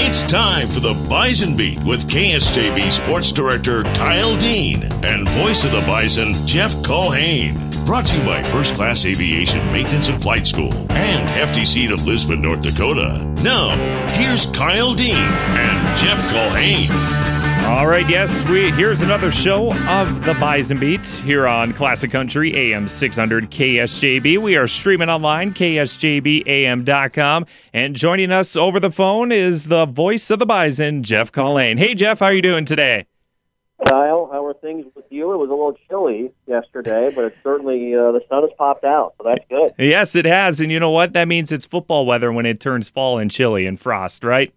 It's time for the Bison Beat with KSJB Sports Director Kyle Dean and voice of the Bison, Jeff Culhane. Brought to you by First Class Aviation Maintenance and Flight School and FTC of Lisbon, North Dakota. Now, here's Kyle Dean and Jeff Culhane. All right, yes, here's another show of the Bison Beat here on Classic Country AM 600 KSJB. We are streaming online, ksjbam.com, and joining us over the phone is the voice of the Bison, Jeff Culhane. Hey, Jeff, how are you doing today? Kyle, how are things with you? It was a little chilly yesterday, but it's certainly the sun has popped out, so that's good. Yes, it has, and you know what? That means it's football weather when it turns fall and chilly and frost, right?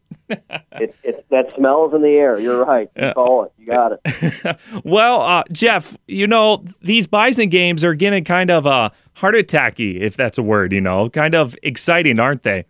That smells in the air. You're right. You call it. You got it. Well, Jeff, you know, these Bison games are getting kind of heart attacky, if that's a word, you know, kind of exciting, aren't they?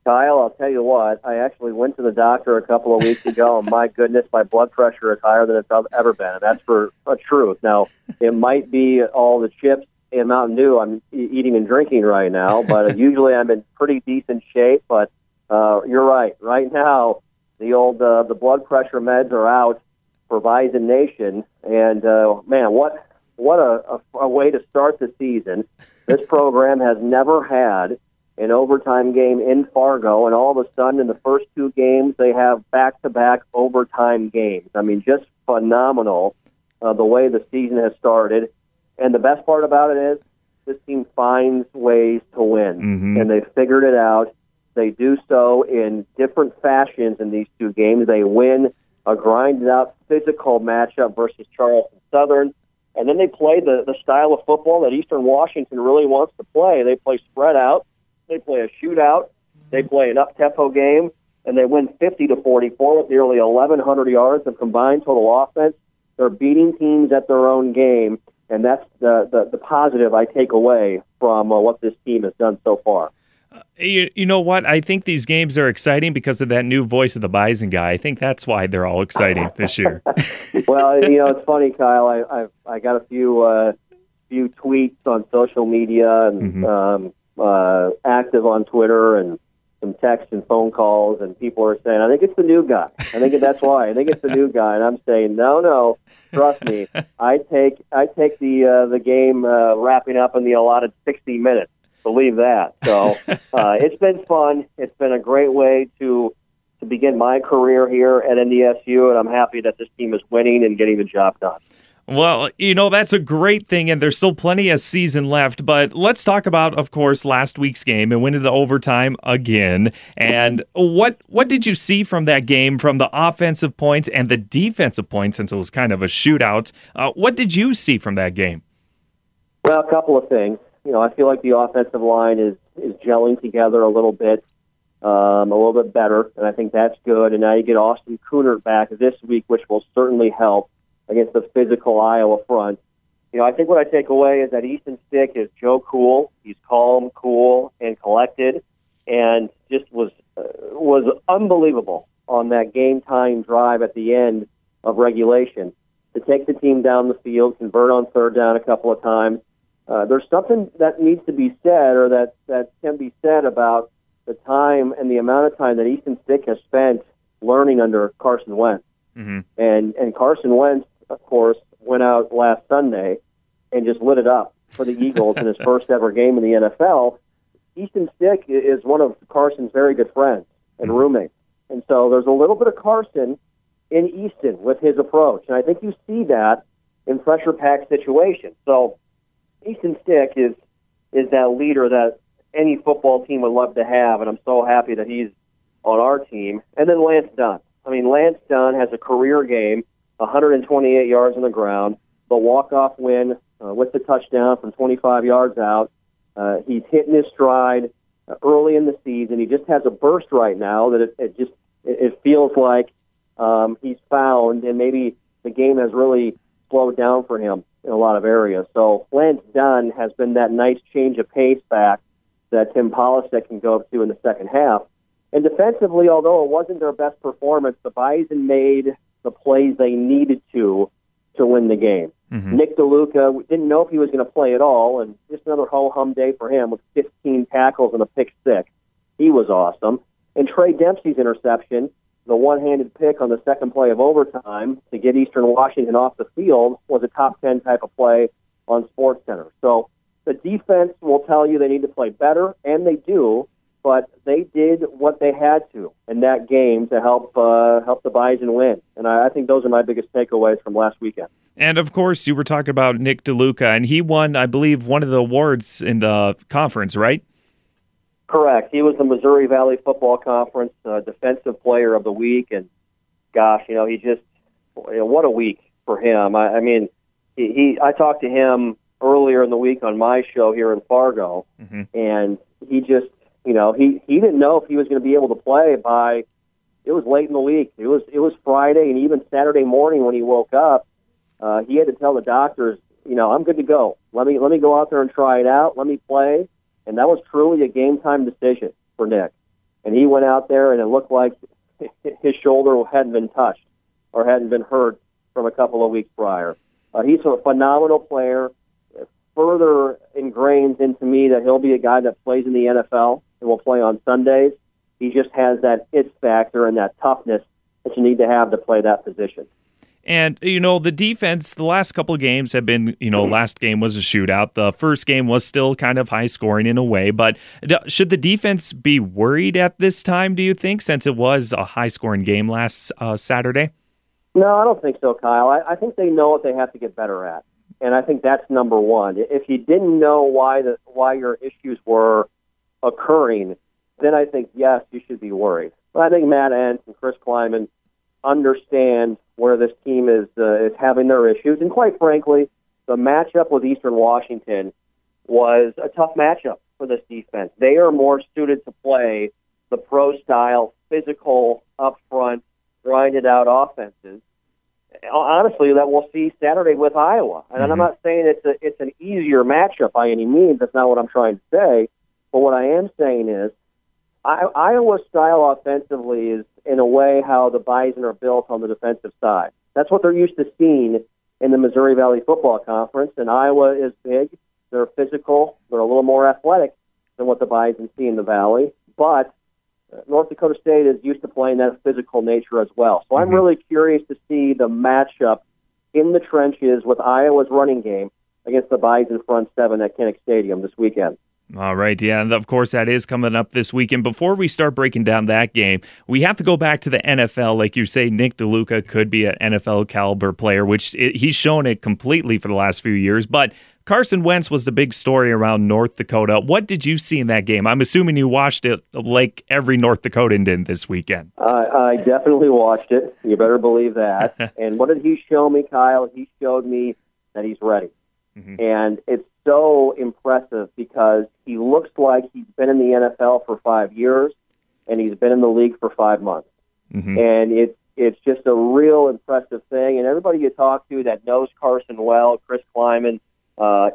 Kyle, I'll tell you what, I actually went to the doctor a couple of weeks ago, and my goodness, my blood pressure is higher than it's ever been, and that's for a truth. Now, it might be all the chips and Mountain Dew I'm eating and drinking right now, but usually I'm in pretty decent shape, but you're right. Right now, the blood pressure meds are out for Bison Nation, and man, what a way to start the season. This program has never had an overtime game in Fargo, and all of a sudden in the first two games they have back-to-back overtime games. I mean, just phenomenal the way the season has started. And the best part about it is this team finds ways to win, and they've figured it out. They do so in different fashions in these two games. They win a grinded-out physical matchup versus Charleston Southern, and then they play the style of football that Eastern Washington really wants to play. They play spread out. They play a shootout, they play an up-tempo game, and they win 50-44 with nearly 1,100 yards of combined total offense. They're beating teams at their own game, and that's the positive I take away from what this team has done so far. You know what? I think these games are exciting because of that new voice of the Bison guy. I think that's why they're all exciting this year. Well, you know, it's funny, Kyle. I got a few tweets on social media and active on Twitter and some texts and phone calls, and people are saying, I think it's the new guy. I think that's why. I think it's the new guy. And I'm saying, no, trust me. I take the game wrapping up in the allotted 60 minutes. Believe that. So it's been fun. It's been a great way to begin my career here at NDSU, and I'm happy that this team is winning and getting the job done. Well, you know, that's a great thing, and there's still plenty of season left. But let's talk about, of course, last week's game and went into overtime again. And what did you see from that game, from the offensive points and the defensive points, since it was kind of a shootout? What did you see from that game? Well, a couple of things. You know, I feel like the offensive line is gelling together a little bit better, and I think that's good. And now you get Austin Coonert back this week, which will certainly help against the physical Iowa front. You know, I think what I take away is that Easton Stick is Joe Cool. He's calm, cool, and collected, and just was unbelievable on that game-time drive at the end of regulation to take the team down the field, convert on third down a couple of times. There's something that needs to be said, or that can be said about the time and the amount of time that Easton Stick has spent learning under Carson Wentz. And Carson Wentz, of course, went out last Sunday and just lit it up for the Eagles in his first ever game in the NFL. Easton Stick is one of Carson's very good friends and roommates. And so there's a little bit of Carson in Easton with his approach. And I think you see that in pressure-packed situations. So Easton Stick is that leader that any football team would love to have, and I'm so happy that he's on our team. And then Lance Dunn. I mean, Lance Dunn has a career game, 128 yards on the ground, the walk-off win with the touchdown from 25 yards out. He's hitting his stride early in the season. He just has a burst right now that it feels like he's found, and maybe the game has really slowed down for him in a lot of areas. So Lance Dunn has been that nice change of pace back that Tim Polisek can go up to in the second half. And defensively, although it wasn't their best performance, the Bison made the plays they needed to win the game. Nick DeLuca didn't know if he was going to play at all, and just another ho-hum day for him with 15 tackles and a pick six. He was awesome. And Trey Dempsey's interception, the one-handed pick on the second play of overtime to get Eastern Washington off the field, was a top 10 type of play on SportsCenter. So the defense will tell you they need to play better, and they do, but they did what they had to in that game to help the Bison win. And I think those are my biggest takeaways from last weekend. And, of course, you were talking about Nick DeLuca, and he won, I believe, one of the awards in the conference, right? Correct. He was the Missouri Valley Football Conference Defensive Player of the Week, and gosh, he just what a week for him. I mean, I talked to him earlier in the week on my show here in Fargo, and he just he didn't know if he was going to be able to play by. It was late in the week. It was Friday, and even Saturday morning when he woke up, he had to tell the doctors, I'm good to go. Let me go out there and try it out. Let me play. And that was truly a game-time decision for Nick. And he went out there, and it looked like his shoulder hadn't been touched or hadn't been hurt from a couple of weeks prior. He's a phenomenal player. Further ingrained into me that he'll be a guy that plays in the NFL and will play on Sundays. He just has that it factor and that toughness that you need to have to play that position. And, the defense, the last couple of games have been, last game was a shootout. The first game was still kind of high scoring in a way. But should the defense be worried at this time, do you think, since it was a high scoring game last Saturday? No, I don't think so, Kyle. I think they know what they have to get better at. And I think that's number one. If you didn't know why your issues were occurring, then I think, yes, you should be worried. But I think Matt Entz and Chris Kleiman understand where this team is having their issues. And quite frankly, the matchup with Eastern Washington was a tough matchup for this defense. They are more suited to play the pro-style, physical, up-front, grinded-out offenses. Honestly, that we'll see Saturday with Iowa. And I'm not saying it's an easier matchup by any means. That's not what I'm trying to say. But what I am saying is Iowa's style offensively is, in a way, how the Bison are built on the defensive side. That's what they're used to seeing in the Missouri Valley Football Conference, and Iowa is big. They're physical. They're a little more athletic than what the Bison see in the Valley. But North Dakota State is used to playing that physical nature as well. So I'm really curious to see the matchup in the trenches with Iowa's running game against the Bison front seven at Kinnick Stadium this weekend. All right, yeah, and of course that is coming up this weekend. Before we start breaking down that game, we have to go back to the NFL. Like you say, Nick DeLuca could be an NFL caliber player, which he's shown it completely for the last few years. But Carson Wentz was the big story around North Dakota. What did you see in that game? I'm assuming you watched it like every North Dakotan did this weekend. I definitely watched it. You better believe that. And what did he show me, Kyle? He showed me that he's ready. And it's so impressive because he looks like he's been in the NFL for 5 years and he's been in the league for 5 months. And it's just a real impressive thing. And everybody you talk to that knows Carson well, Chris Kleiman,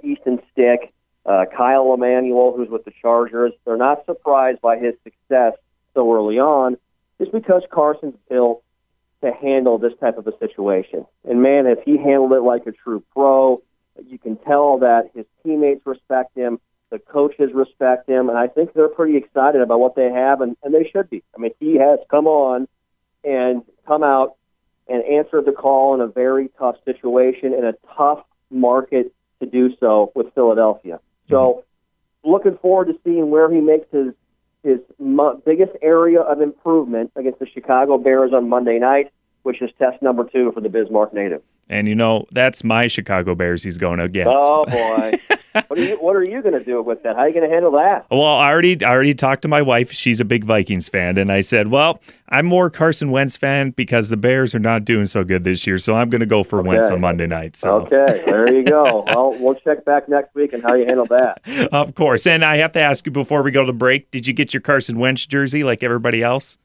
Easton Stick, Kyle Emanuel, who's with the Chargers, they're not surprised by his success so early on just because Carson's built to handle this type of a situation. And, man, if he handled it like a true pro, you can tell that his teammates respect him, the coaches respect him, and I think they're pretty excited about what they have, and they should be. I mean, he has come on and come out and answered the call in a very tough situation in a tough market to do so with Philadelphia. So looking forward to seeing where he makes his biggest area of improvement against the Chicago Bears on Monday night, which is test number 2 for the Bismarck native. And, that's my Chicago Bears he's going against. Oh, boy. What are you going to do with that? How are you going to handle that? Well, I already talked to my wife. She's a big Vikings fan. And I said, well, I'm more Carson Wentz fan because the Bears are not doing so good this year. So I'm going to go for Wentz on Monday night. So. Okay, there you go. Well, we'll check back next week on how you handle that. Of course. And I have to ask you before we go to break, did you get your Carson Wentz jersey like everybody else?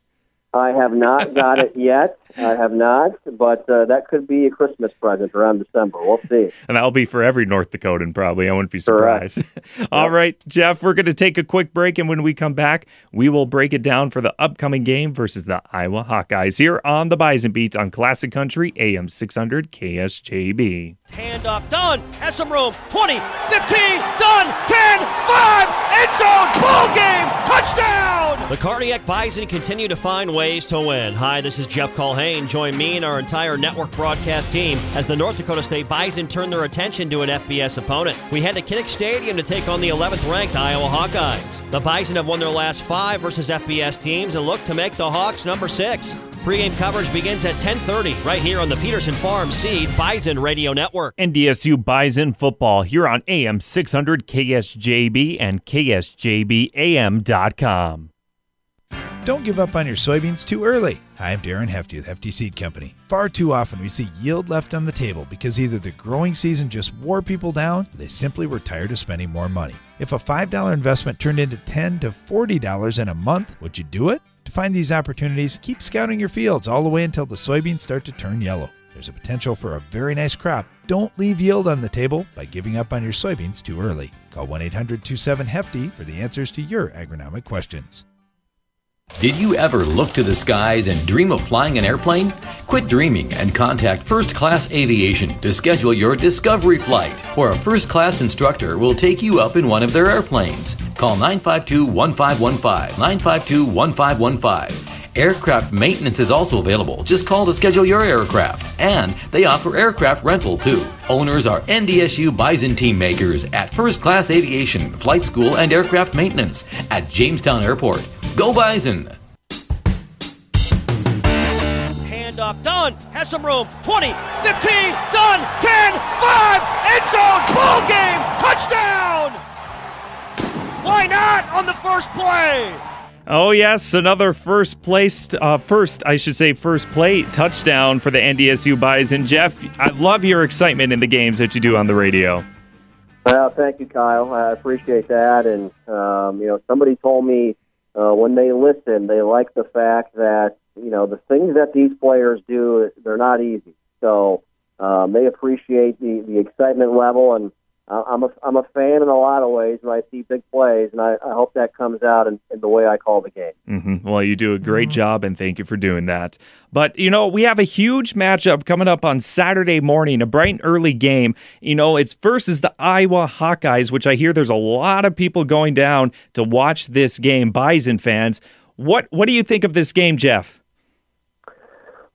I have not got it yet. I have not, but that could be a Christmas present around December. We'll see. And that'll be for every North Dakotan, probably. I wouldn't be surprised. All right, Jeff, we're going to take a quick break, and when we come back, we will break it down for the upcoming game versus the Iowa Hawkeyes here on the Bison Beat on Classic Country, AM 600 KSJB. Handoff, done, has some room, 20, 15, done, 10, 5, end zone, ball game, touchdown! The Cardiac Bison continue to find ways to win. Hi, this is Jeff Culhane. Join me and our entire network broadcast team as the North Dakota State Bison turn their attention to an FBS opponent. We head to Kinnick Stadium to take on the 11th-ranked Iowa Hawkeyes. The Bison have won their last 5 versus FBS teams and look to make the Hawks number 6. Pre-game coverage begins at 10:30 right here on the Peterson Farm Seed Bison Radio Network. NDSU Bison football here on AM 600 KSJB and KSJBAM.com. Don't give up on your soybeans too early. Hi, I'm Darren Hefty with Hefty Seed Company. Far too often we see yield left on the table because either the growing season just wore people down or they simply were tired of spending more money. If a $5 investment turned into $10 to $40 in a month, would you do it? To find these opportunities, keep scouting your fields all the way until the soybeans start to turn yellow. There's a potential for a very nice crop. Don't leave yield on the table by giving up on your soybeans too early. Call 1-800-27-HEFTY for the answers to your agronomic questions. Did you ever look to the skies and dream of flying an airplane? Quit dreaming and contact First Class Aviation to schedule your discovery flight, where a first-class instructor will take you up in one of their airplanes. Call 952-1515, 952-1515. Aircraft maintenance is also available. Just call to schedule your aircraft. And they offer aircraft rental too. Owners are NDSU Bison team makers at First Class Aviation, Flight School, and Aircraft Maintenance at Jamestown Airport. Go Bison! Handoff, done, has some room, 20, 15, done, 10, 5, end zone, ball game, touchdown! Why not on the first play? Oh, yes, another first play touchdown for the NDSU Bison. Jeff, I love your excitement in the games that you do on the radio. Well, thank you, Kyle. I appreciate that. And, somebody told me when they listen, they like the fact that, the things that these players do, they're not easy. So they appreciate the excitement level, and I'm a fan in a lot of ways when I see big plays, and I hope that comes out in the way I call the game. Mm-hmm. Well, you do a great job, and thank you for doing that. But, we have a huge matchup coming up on Saturday morning, a bright and early game. It's versus the Iowa Hawkeyes, which I hear there's a lot of people going down to watch this game, Bison fans. What do you think of this game, Jeff?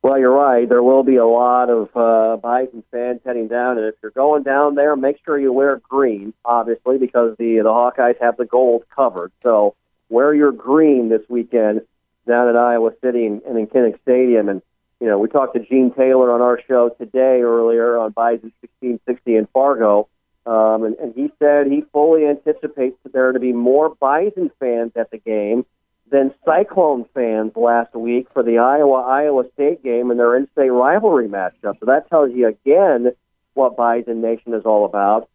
Well, you're right. There will be a lot of Bison fans heading down, and if you're going down there, make sure you wear green, obviously, because the Hawkeyes have the gold covered. So wear your green this weekend down at Iowa City and in Kinnick Stadium. And, we talked to Gene Taylor on our show today earlier on Bison 1660 in Fargo, and he said he fully anticipates there to be more Bison fans at the game than Cyclone fans last week for the Iowa State game and their in-state rivalry matchup. So that tells you again what Bison Nation is all about.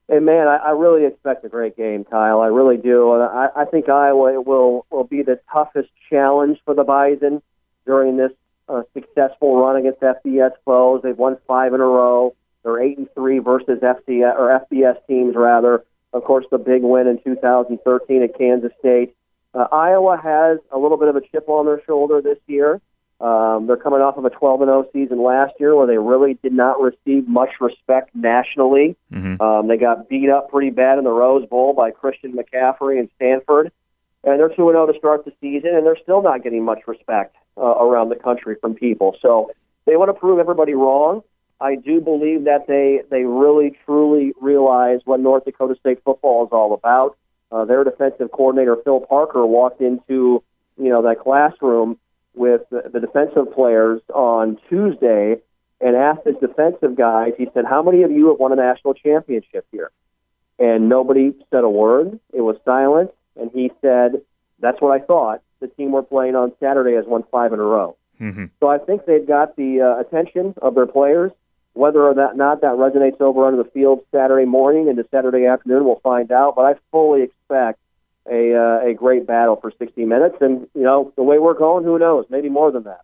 And man, I really expect a great game, Kyle. I really do. I think Iowa will be the toughest challenge for the Bison during this successful run against FBS foes. They've won 5 in a row. They're 8-3 versus FBS teams rather. Of course, the big win in 2013 at Kansas State. Iowa has a little bit of a chip on their shoulder this year. They're coming off of a 12-0 season last year where they really did not receive much respect nationally. Mm-hmm. They got beat up pretty bad in the Rose Bowl by Christian McCaffrey and Stanford. And they're 2-0 to start the season, and they're still not getting much respect around the country from people. So they want to prove everybody wrong. I do believe that they really, truly realize what North Dakota State football is all about. Their defensive coordinator, Phil Parker, walked into that classroom with the defensive players on Tuesday and asked his defensive guys, he said, how many of you have won a national championship here? And nobody said a word. It was silent. And he said, that's what I thought. The team we're playing on Saturday has won 5 in a row. Mm-hmm. So I think they've got the attention of their players. Whether or not that resonates over onto the field Saturday morning into Saturday afternoon, we'll find out. But I fully expect a great battle for 60 minutes. And, the way we're going, who knows? Maybe more than that.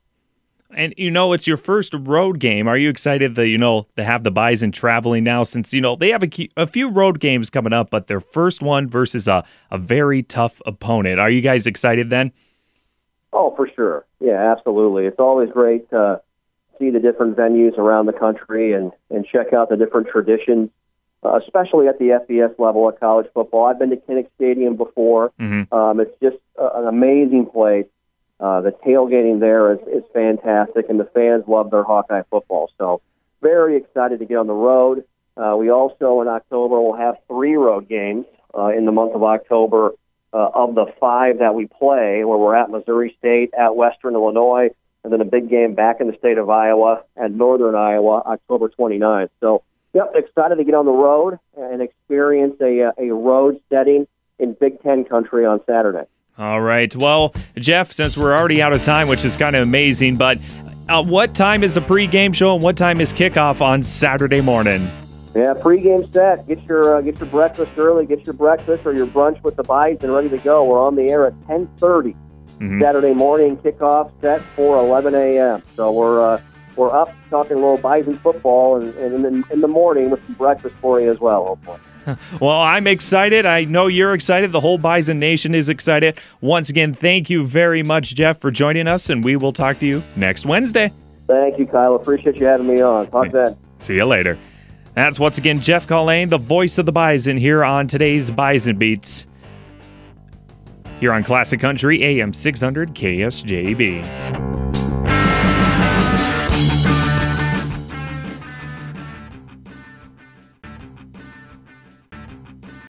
And, it's your first road game. Are you excited to have the Bison traveling now since, they have a few road games coming up, but their first one versus a very tough opponent. Are you guys excited then? Oh, for sure. Yeah, absolutely. It's always great to see the different venues around the country and check out the different traditions, especially at the FBS level of college football. I've been to Kinnick Stadium before. Mm-hmm. It's just an amazing place. The tailgating there is fantastic, and the fans love their Hawkeye football. So very excited to get on the road. We also, in October, will have 3 road games in the month of October of the 5 that we play, where we're at Missouri State, at Western Illinois, and then a big game back in the state of Iowa at Northern Iowa, October 29th. So, excited to get on the road and experience a road setting in Big Ten country on Saturday. All right. Well, Jeff, since we're already out of time, which is kind of amazing, but what time is the pregame show and what time is kickoff on Saturday morning? Yeah, pregame set. Get your breakfast early. Get your breakfast or your brunch with the Bison ready to go. We're on the air at 10:30 Saturday morning. Kickoff set for 11 a.m. So we're up talking a little Bison football and in the morning with some breakfast for you as well, hopefully. Well, I'm excited. I know you're excited. The whole Bison Nation is excited. Once again, thank you very much, Jeff, for joining us, and we will talk to you next Wednesday. Thank you, Kyle. Appreciate you having me on. Talk then. See you later. That's once again Jeff Culhane, the voice of the Bison, here on today's Bison Beats. Here on Classic Country, AM 600 KSJB.